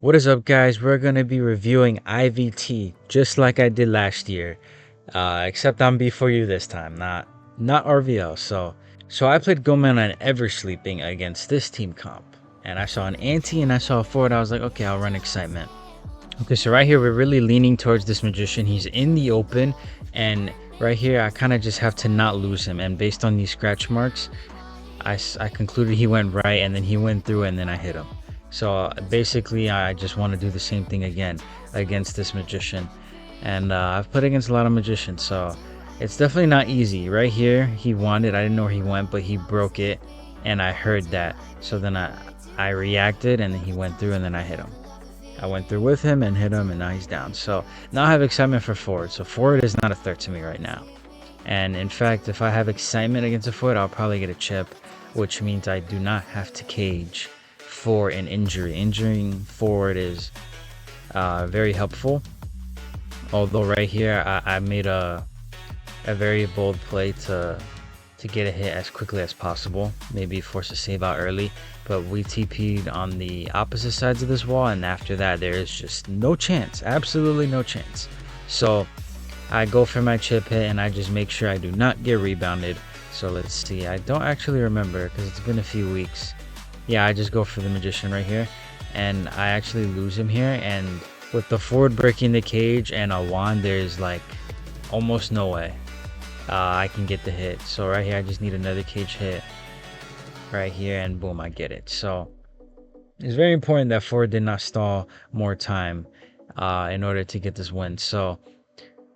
What is up, guys? We're going to be reviewing IVT just like I did last year, except I'm B4U this time, not RVL. So I played Goman on Eversleeping against this team comp, and I saw an anti and I saw a forward. I was like, okay, I'll run excitement. Okay, so right here we're really leaning towards this magician. He's in the open, and right here I kind of just have to not lose him. And based on these scratch marks, I concluded he went right, and then he went through, and then I hit him. So basically, I just want to do the same thing again against this magician. And I've played against a lot of magicians, so it's definitely not easy. Right here, he won it. I didn't know where he went, but he broke it, and I heard that. So then I reacted, and then he went through, and then I hit him. I went through with him and hit him, and now he's down. So now I have excitement for forward. So forward is not a threat to me right now. And in fact, if I have excitement against a forward, I'll probably get a chip, which means I do not have to cage for an injury. Injuring forward is very helpful. Although right here, I made a very bold play to get a hit as quickly as possible. Maybe force a save out early. But we TP'd on the opposite sides of this wall, and after that, there is just no chance. Absolutely no chance. So I go for my chip hit, and I just make sure I do not get rebounded. So let's see. I don't actually remember because it's been a few weeks. Yeah, I just go for the magician right here, and I actually lose him here. And with the forward breaking the cage and a wand, there's like almost no way I can get the hit. So right here, I just need another cage hit right here, and boom, I get it. So it's very important that forward did not stall more time in order to get this win. So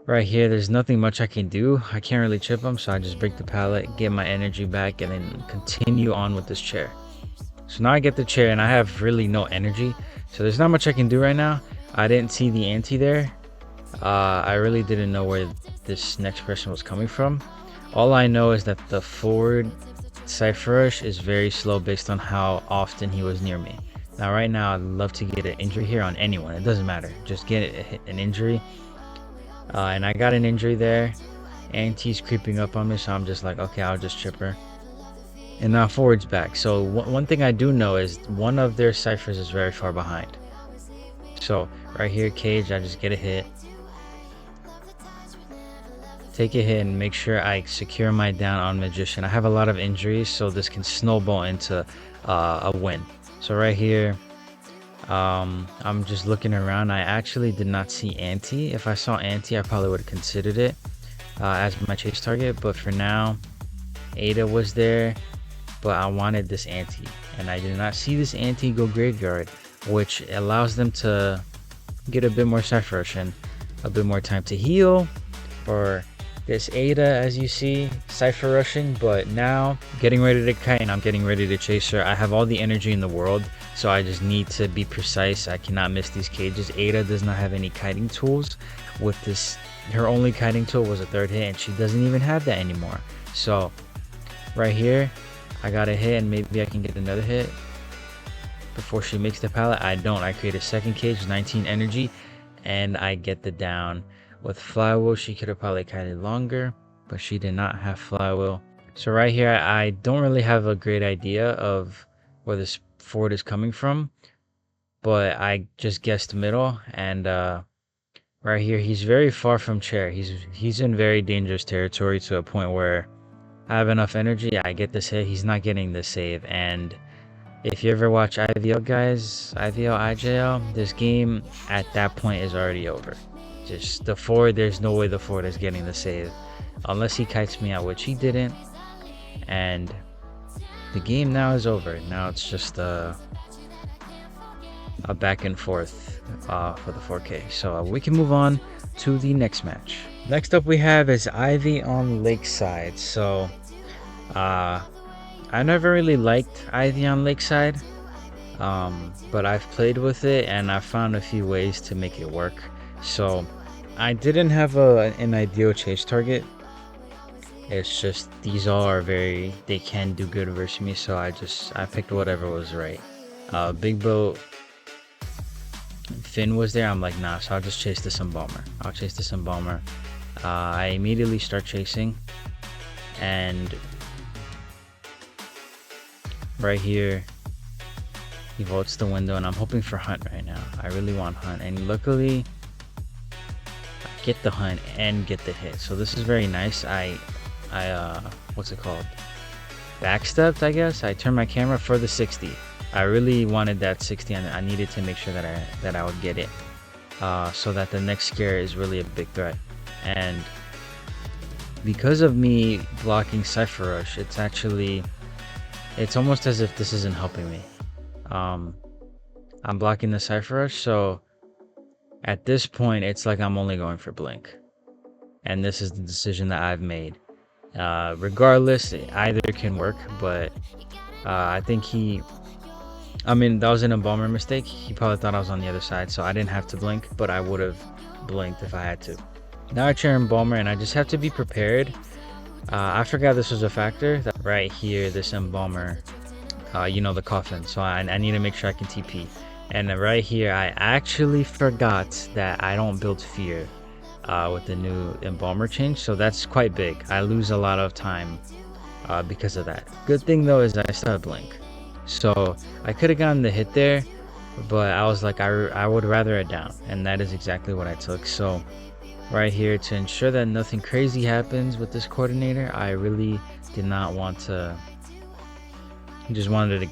right here, there's nothing much I can do. I can't really chip him, so I just break the pallet, get my energy back, and then continue on with this chair. So now I get the chair, and I have really no energy, so there's not much I can do right now. I didn't see the ante there. I really didn't know where this next person was coming from. All I know is that the forward Cypher Rush is very slow based on how often he was near me. Now right now, I'd love to get an injury here on anyone. It doesn't matter. Just get an injury. And I got an injury there. Anti's creeping up on me, so I'm just like, okay, I'll just chip her. And now forward's back. So one thing I do know is one of their ciphers is very far behind. So right here, cage, I just get a hit. Take a hit and make sure I secure my down on magician. I have a lot of injuries, so this can snowball into a win. So right here, I'm just looking around. I actually did not see ante. If I saw ante, I probably would have considered it as my chase target. But for now, Ada was there, but I wanted this ante, and I did not see this ante go graveyard, which allows them to get a bit more Cypher Rush and a bit more time to heal. For this Ada, as you see, Cypher Rushing, but now getting ready to kite, and I'm getting ready to chase her. I have all the energy in the world, so I just need to be precise. I cannot miss these cages. Ada does not have any kiting tools. With this, her only kiting tool was a third hit, and she doesn't even have that anymore. So right here, I got a hit, and maybe I can get another hit before she makes the pallet. I don't. I create a second cage, 19 energy, and I get the down. With flywheel, she could have probably kited longer, but she did not have flywheel. So right here, I don't really have a great idea of where this forward is coming from, but I just guessed middle. And right here, he's very far from chair. He's in very dangerous territory to a point where I have enough energy. I get this hit. He's not getting the save. And if you ever watch IVL, guys, IVL, IJL, this game at that point is already over. Just the forward, there's no way the forward is getting the save unless he kites me out, which he didn't. And the game now is over. Now it's just a back and forth for the 4K. So we can move on to the next match. Next up we have is Ivy on Lakeside. So I never really liked Ivy on Lakeside, but I've played with it and I found a few ways to make it work. So I didn't have an ideal chase target. It's just these all are they can do good versus me, so I picked whatever was right. Big boat Finn was there. I'm like, nah, so I'll just chase this embalmer. I'll chase this embalmer. I immediately start chasing, and right here He vaults the window, and I'm hoping for hunt right now. I really want hunt, and luckily I get the hunt and get the hit. So this is very nice. I what's it called? Backstepped, I guess. I turned my camera for the 60. I really wanted that 60, and I needed to make sure that I would get it, so that the next scare is really a big threat. And because of me blocking Cypher Rush, it's almost as if this isn't helping me. I'm blocking the Cypher Rush, so at this point it's like I'm only going for blink, and this is the decision that I've made. Regardless, either can work, but I think that was an embalmer mistake. He probably thought I was on the other side, so I didn't have to blink, but I would have blinked if I had to. Now I chair embalmer, and I just have to be prepared. I forgot this was a factor, that right here, this embalmer, the coffin, so I need to make sure I can TP. And right here, I actually forgot that I don't build fear with the new embalmer change, so that's quite big. I lose a lot of time because of that. Good thing though is I still have blink, so I could have gotten the hit there, but I was like, I would rather it down, and that is exactly what I took. So right here, to ensure that nothing crazy happens with this coordinator, I really did not want to, just wanted to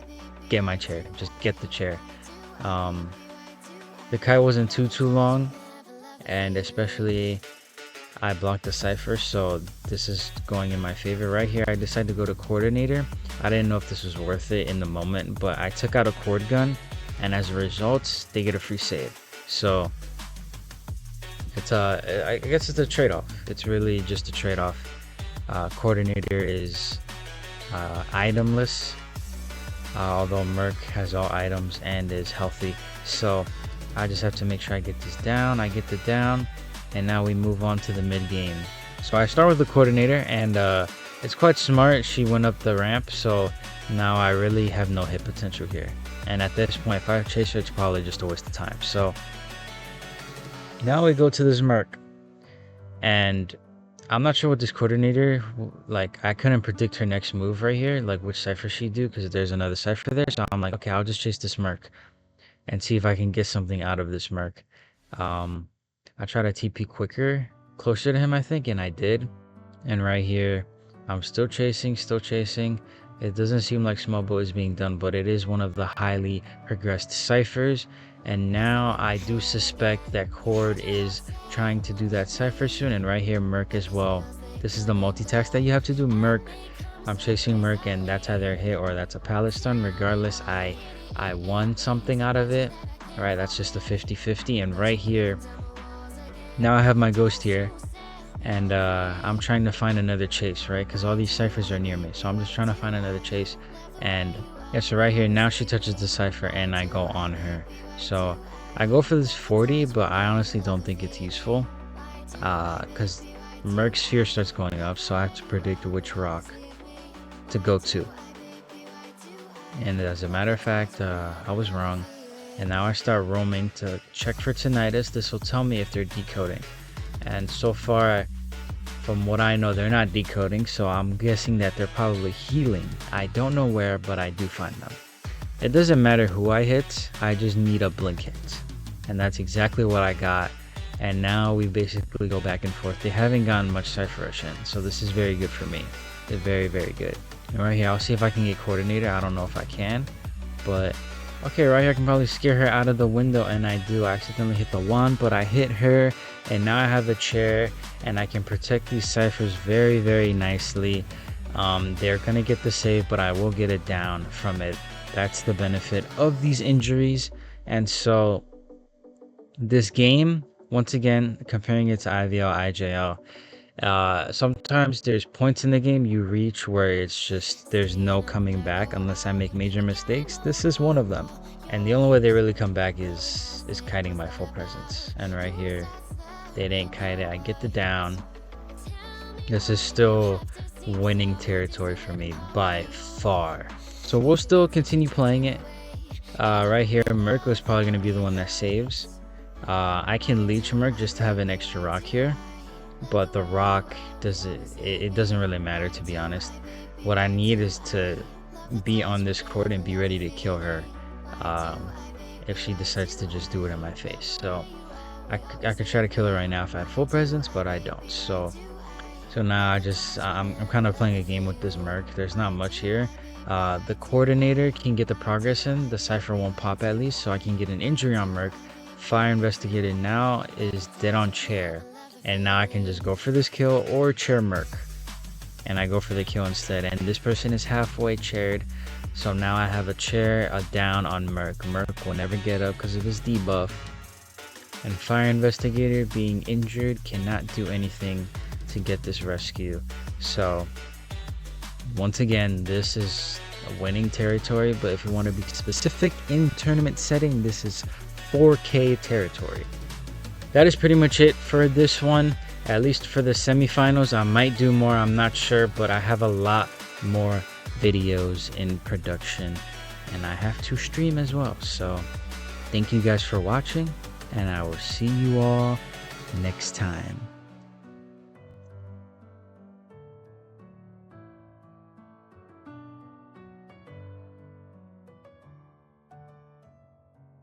get my chair, just get the chair. The kite wasn't too long, and especially I blocked the Cypher, so this is going in my favor. Right here, I decided to go to coordinator. I didn't know if this was worth it in the moment, but I took out a cord gun, and as a result, they get a free save. So it's I guess it's a trade-off. It's really just a trade-off. Coordinator is itemless, although Merc has all items and is healthy. So I just have to make sure I get this down. I get the down, and now we move on to the mid game. So I start with the coordinator, and it's quite smart. She went up the ramp, so now I really have no hit potential here. And at this point, if I chase her, it's probably just a waste of time. So now we go to this Merc, and I'm not sure what this coordinator, like, I couldn't predict her next move right here, like which Cypher she'd do, because there's another Cypher there. So I'm like, okay, I'll just chase this Merc and see if I can get something out of this Merc. I try to TP quicker, closer to him, I think, and I did. And right here, I'm still chasing. It doesn't seem like small boat is being done, but it is one of the highly progressed Cyphers. And now I do suspect that Cord is trying to do that Cypher soon. And right here, Merc as well. This is the multi-task that you have to do. Merc, I'm chasing Merc, and that's either a hit or that's a pallet stun. Regardless, I won something out of it. All right, that's just a 50-50. And right here, now I have my ghost here, and I'm trying to find another chase, right? Because all these Cyphers are near me, so I'm just trying to find another chase. And yeah, so right here, now she touches the Cypher, and I go on her. So I go for this 40, but I honestly don't think it's useful, because Merc's fear starts going up, so I have to predict which rock to go to. And as a matter of fact, I was wrong. And now I start roaming to check for tinnitus. This will tell me if they're decoding. And so far, from what I know, they're not decoding, so I'm guessing that they're probably healing. I don't know where, but I do find them. It doesn't matter who I hit, I just need a blink hit. And that's exactly what I got. And now we basically go back and forth. They haven't gotten much Cypher Rush in, so this is very good for me. It's very, very good. And right here, I'll see if I can get coordinator. I don't know if I can, but okay, right here I can probably scare her out of the window, and I do. I accidentally hit the wand, but I hit her, and now I have the chair, and I can protect these Cyphers very, very nicely. They're gonna get the save, but I will get it down from it. That's the benefit of these injuries. And so this game, once again, comparing it to IVL, IJL, sometimes there's points in the game you reach where it's just there's no coming back unless I make major mistakes. This is one of them, and the only way they really come back is kiting my full presence. And right here, they didn't kite it. I get the down. This is still winning territory for me by far, so we'll still continue playing it. Right here, Merc was probably going to be the one that saves. I can leech Merc just to have an extra rock here, but the rock it doesn't really matter, to be honest. What I need is to be on this court and be ready to kill her. if she decides to just do it in my face. So I could try to kill her right now if I had full presence, but I don't. So now I'm kind of playing a game with this merc. There's not much here. The coordinator can get the progress in. The cipher won't pop at least, so I can get an injury on merc. Fire investigator now is dead on chair, and now I can just go for this kill or chair merc, and I go for the kill instead. And this person is halfway chaired, so now I have a chair down on merc. Merc will never get up because of his debuff, and fire investigator being injured cannot do anything to get this rescue. So once again, this is a winning territory, but if you want to be specific in tournament setting, this is 4K territory. That is pretty much it for this one, at least for the semifinals. I might do more, I'm not sure, but I have a lot more videos in production and I have to stream as well. So thank you guys for watching, and I will see you all next time.